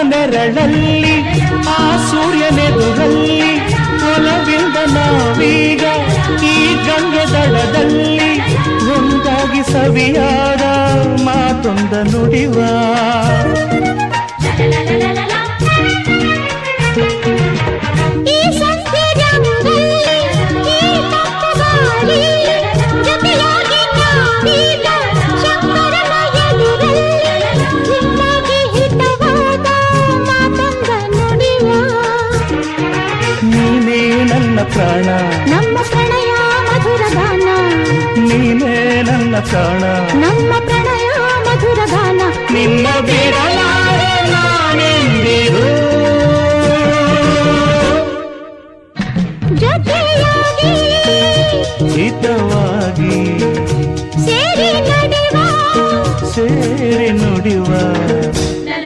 ನೆರಳಲ್ಲಿ ಆ ಸೂರ್ಯನೆದುರಲ್ಲಿ ಒಲವಿಂದ ನಾವೀಗ ಈ ಗಂಗೆ ದಡದಲ್ಲಿ ಒಂದಾಗಿ ಸವಿಯಾದ ಮಾತೊಂದ ನುಡಿವ ಪ್ರಾಣ ನಮ್ಮ ಪ್ರಣಯ ಮಧುರ ಗಾನ ನೀನೇ ನನ್ನ ಪ್ರಾಣ ನಮ್ಮ ಪ್ರಣಯ ಮಧುರ ಗಾನ ನಿನ್ನ ಬೇಡ